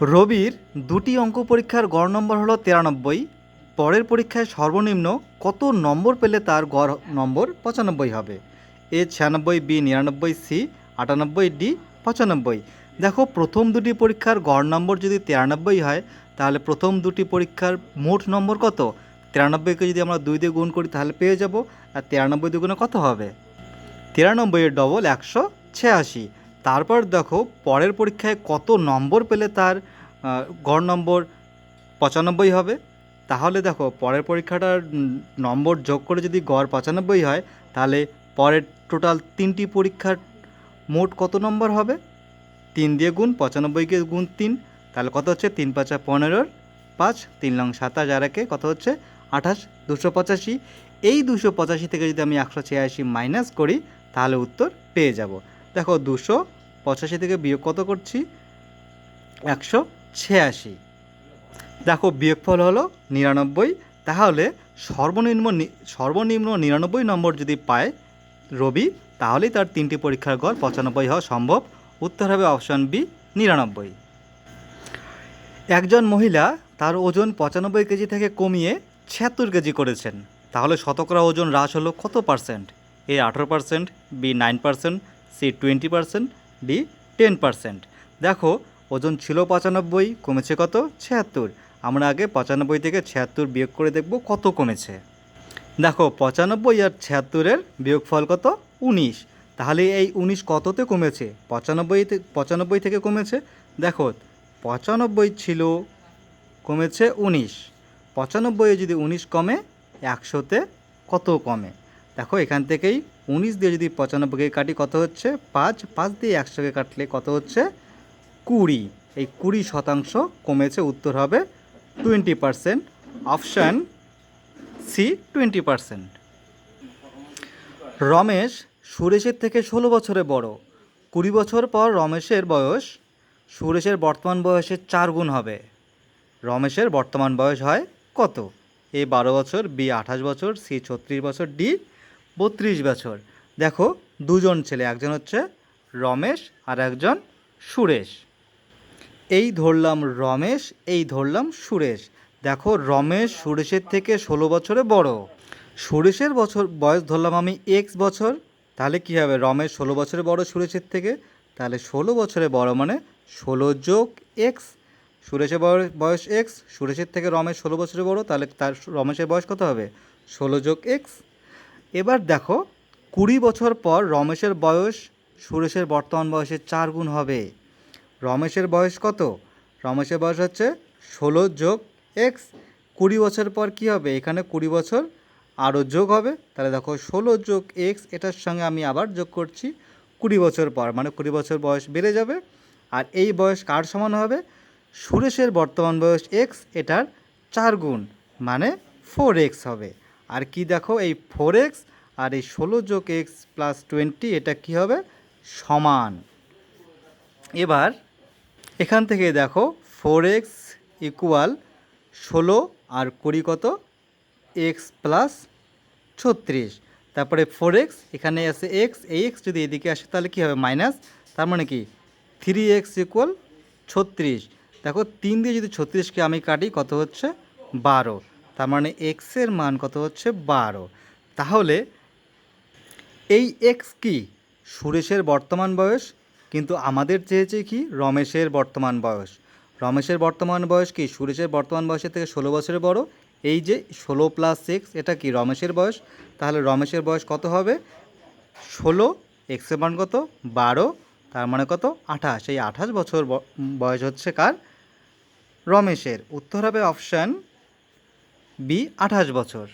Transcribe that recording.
রবির দুটি অঙ্ক পরীক্ষার গড় নম্বর হলো 93। পরের পরীক্ষায় সর্বনিম্ন কত নম্বর পেলে তার গড় নম্বর 95 হবে? এ 96, বি 99, সি 98, ডি 95। দেখো, প্রথম দুটি পরীক্ষার গড় নম্বর যদি 93 হয়, তাহলে প্রথম দুটি পরীক্ষার মোট নম্বর কত? 93কে যদি আমরা 2 দিয়ে গুণ করি তাহলে পেয়ে যাব। আর 93 দুগুণে কত হবে? 93 এর ডবল 186। তারপর দেখো, পরের পরীক্ষায় কত নম্বর পেলে তার গড় নম্বর 95 হবে। তাহলে দেখো, পরের পরীক্ষাটার নম্বর যোগ করে যদি গড় 95 হয়, তাহলে পরের টোটাল 3টি পরীক্ষার মোট কত নম্বর হবে? 3 দিয়ে গুণ, 95কে গুণ 3, তাহলে কত হচ্ছে? 3 পাঁচা 15, 5 3 লং 27, আর একে কত হচ্ছে? 28, 285। এই 285 থেকে যদি আমি 186 মাইনাস করি, তাহলে উত্তর পেয়ে যাব। দেখো, 285 থেকে বিয়োগ কত করছি? 186। দেখো, বিয়োগফল হলো 99। তাহলে সর্বনিম্ন 99 নম্বর যদি পায় রবি, তাহলেই তার 3টি পরীক্ষার গড় 95 হওয়া সম্ভব। উত্তর হবে অপশন বি, 99। একজন মহিলা তার ওজন 95 কেজি থেকে কমিয়ে 76 কেজি করেছেন, তাহলে শতকরা ওজন হ্রাস হলো কত পার্সেন্ট? এ 18%, বি 9%, সি 20%, ডি 10%। দেখো, ওজন ছিল 95, কমেছে কত? 76। আমরা আগে 95 থেকে 76 বিয়োগ করে দেখব কত কমেছে। দেখো, 95 আর 76-এর বিয়োগফল কত? 19। তাহলে এই 19 কততে কমেছে? 95 থেকে কমেছে। দেখো, 95 ছিল, কমেছে 19। 95-এ যদি 19 কমে, 100-তে কত কমে? দেখো, এখান থেকেই 19 দিয়ে যদি 95কে কাটি কত হচ্ছে? 5। 5 দিয়ে 100কে কাটলে কত হচ্ছে? 20। এই 20% কমেছে। উত্তর হবে 20%, অপশান সি 20%। রমেশ সুরেশের থেকে 16 বছরে বড়। 20 বছর পর রমেশের বয়স সুরেশের বর্তমান বয়সের 4 গুণ হবে। রমেশের বর্তমান বয়স হয় কত? এ 12 বছর, বি 28 বছর, সি 36 বছর, ডি 32 বছর। দেখো, দুজন ছেলে, একজন হচ্ছে রমেশ আর একজন সুরেশ। এই ধরলাম রমেশ, এই ধরলাম সুরেশ। দেখো, রমেশ সুরেশের থেকে 16 বছরে বড়। সুরেশের বয়স ধরলাম আমি এক্স বছর। তাহলে কী হবে? রমেশ 16 বছরে বড় সুরেশের থেকে। তাহলে 16 বছরে বড় মানে 16 যোগ এক্স। সুরেশের বয়স এক্স, সুরেশের থেকে রমেশ 16 বছরে বড়, তাহলে তার রমেশের বয়স কত হবে? 16 যোগ এক্স। এবার দেখো, 20 বছর পর রমেশের বয়স সুরেশের বর্তমান বয়সের 4 গুণ হবে। রমেশের বয়স কত? রমেশের বয়স হচ্ছে 16 যোগ এক্স। 20 বছর পর কী হবে? এখানে 20 বছর আরও যোগ হবে। তাহলে দেখো, 16 যোগ এক্স, এটার সঙ্গে আমি আবার যোগ করছি 20 বছর পর, মানে 20 বছর বয়স বেড়ে যাবে। আর এই বয়স কার সমান হবে? সুরেশের বর্তমান বয়স এক্স, এটার 4 গুণ, মানে 4x হবে। আর কি দেখো, এই 4x আর এই 16 যোগ এক্স প্লাস 20, এটা কি হবে? সমান। এবার এখান থেকে দেখো, 4x ইকুয়াল 16 আর 20 কত? X plus 36। তারপরে 4x, এখানে আছে এক্স, এই এক্স যদি এদিকে আসে তাহলে কী হবে? মাইনাস। তার মানে কি 3x ইকুয়াল 36। দেখো, 3 দিয়ে যদি 36কে আমি কাটি কত হচ্ছে? 12। তার মানে এক্সের মান কত হচ্ছে? 12। তাহলে এই এক্স কি? সুরেশের বর্তমান বয়স, কিন্তু আমাদের চেয়েছে কি? রমেশের বর্তমান বয়স। রমেশের বর্তমান বয়স কি? সুরেশের বর্তমান বয়সের থেকে 16 বছরের বড়। এই যে 16 প্লাস এক্স, এটা কি? রমেশের বয়স। তাহলে রমেশের বয়স কত হবে? 16, এক্সের মান কত? 12, তার মানে কত? 28। এই 28 বছর বয়স হচ্ছে কার? রমেশের। উত্তর হবে অপশান বি, 28 বছর।